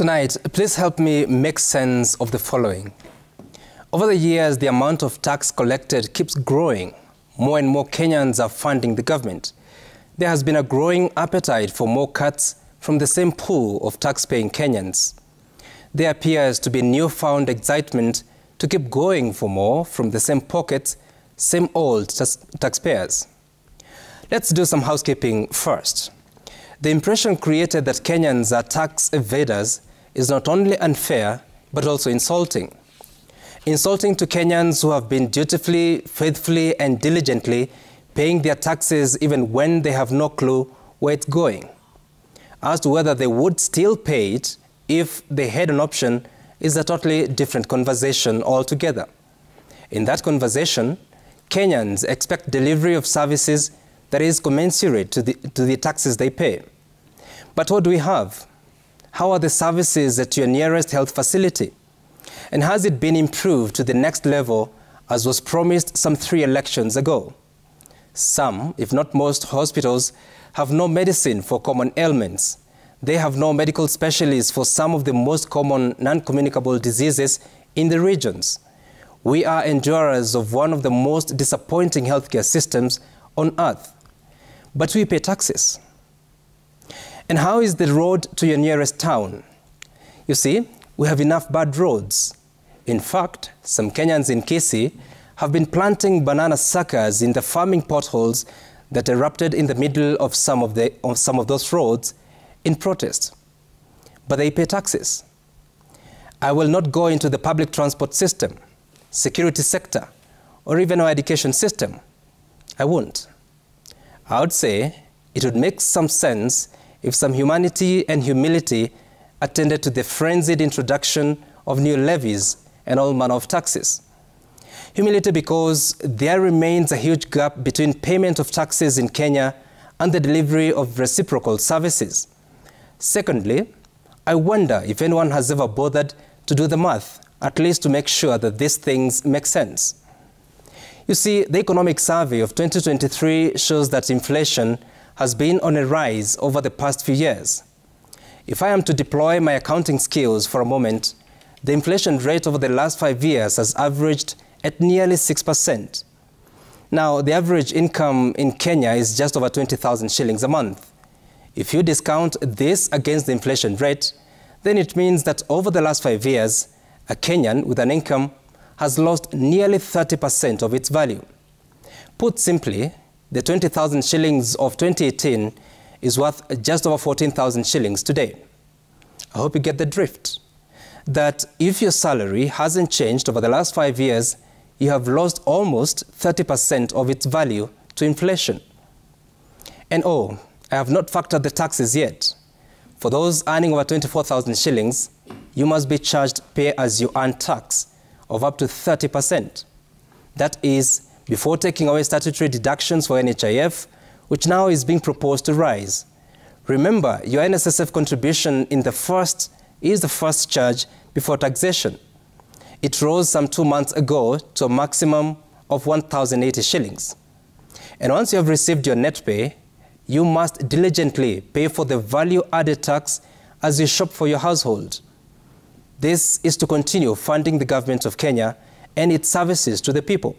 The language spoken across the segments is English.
Tonight, please help me make sense of the following. Over the years, the amount of tax collected keeps growing. More and more Kenyans are funding the government. There has been a growing appetite for more cuts from the same pool of tax-paying Kenyans. There appears to be newfound excitement to keep going for more from the same pockets, same old taxpayers. Let's do some housekeeping first. The impression created that Kenyans are tax evaders is not only unfair, but also insulting. Insulting to Kenyans who have been dutifully, faithfully, and diligently paying their taxes even when they have no clue where it's going. As to whether they would still pay it if they had an option is a totally different conversation altogether. In that conversation, Kenyans expect delivery of services that is commensurate to the taxes they pay. But what do we have? How are the services at your nearest health facility? And has it been improved to the next level as was promised some 3 elections ago? Some, if not most, hospitals have no medicine for common ailments. They have no medical specialists for some of the most common non-communicable diseases in the regions. We are endurers of one of the most disappointing healthcare systems on earth. But we pay taxes. And how is the road to your nearest town? You see, we have enough bad roads. In fact, some Kenyans in Kisii have been planting banana suckers in the farming potholes that erupted in the middle of some of those roads in protest. But they pay taxes. I will not go into the public transport system, security sector, or even our education system. I won't. I would say it would make some sense if some humanity and humility attended to the frenzied introduction of new levies and all manner of taxes. Humility because there remains a huge gap between payment of taxes in Kenya and the delivery of reciprocal services. Secondly, I wonder if anyone has ever bothered to do the math, at least to make sure that these things make sense. You see, the economic survey of 2023 shows that inflation has been on a rise over the past few years. If I am to deploy my accounting skills for a moment, the inflation rate over the last 5 years has averaged at nearly 6%. Now, the average income in Kenya is just over 20,000 shillings a month. If you discount this against the inflation rate, then it means that over the last 5 years, a Kenyan with an income has lost nearly 30% of its value. Put simply, the 20,000 shillings of 2018 is worth just over 14,000 shillings today. I hope you get the drift. That if your salary hasn't changed over the last 5 years, you have lost almost 30% of its value to inflation. And oh, I have not factored the taxes yet. For those earning over 24,000 shillings, you must be charged pay-as-you-earn tax of up to 30%. That is, before taking away statutory deductions for NHIF, which now is being proposed to rise. Remember, your NSSF contribution is the first charge before taxation. It rose some 2 months ago to a maximum of 1,080 shillings. And once you have received your net pay, you must diligently pay for the value-added tax as you shop for your household. This is to continue funding the government of Kenya and its services to the people.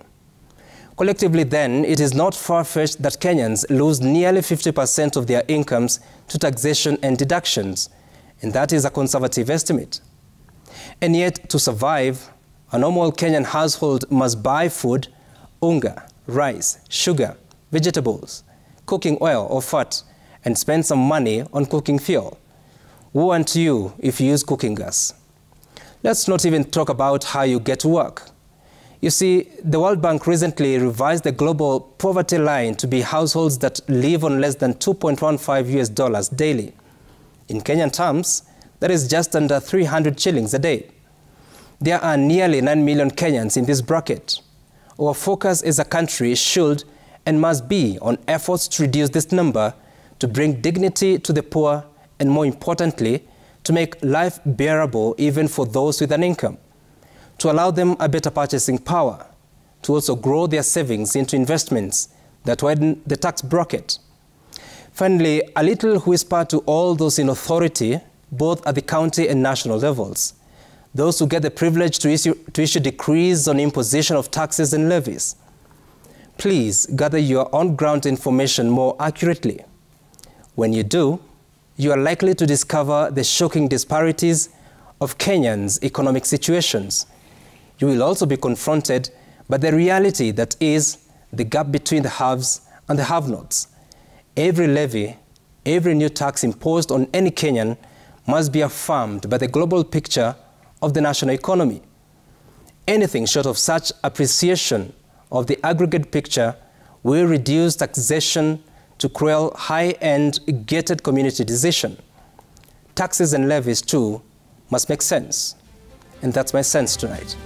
Collectively then, it is not far-fetched that Kenyans lose nearly 50% of their incomes to taxation and deductions, and that is a conservative estimate. And yet, to survive, a normal Kenyan household must buy food, unga, rice, sugar, vegetables, cooking oil or fat, and spend some money on cooking fuel. Woe unto you if you use cooking gas. Let's not even talk about how you get to work. You see, the World Bank recently revised the global poverty line to be households that live on less than $2.15 US daily. In Kenyan terms, that is just under 300 shillings a day. There are nearly 9 million Kenyans in this bracket. Our focus as a country should and must be on efforts to reduce this number, to bring dignity to the poor, and more importantly, to make life bearable even for those with an income, to allow them a better purchasing power, to also grow their savings into investments that widen the tax bracket. Finally, a little whisper to all those in authority both at the county and national levels. Those who get the privilege to issue decrees on imposition of taxes and levies. Please gather your on-ground information more accurately. When you do, you are likely to discover the shocking disparities of Kenyans' economic situations. You will also be confronted by the reality that is the gap between the haves and the have-nots. Every levy, every new tax imposed on any Kenyan must be affirmed by the global picture of the national economy. Anything short of such appreciation of the aggregate picture will reduce taxation to cruel, high-end, gated community decision. Taxes and levies, too, must make sense. And that's my sense tonight.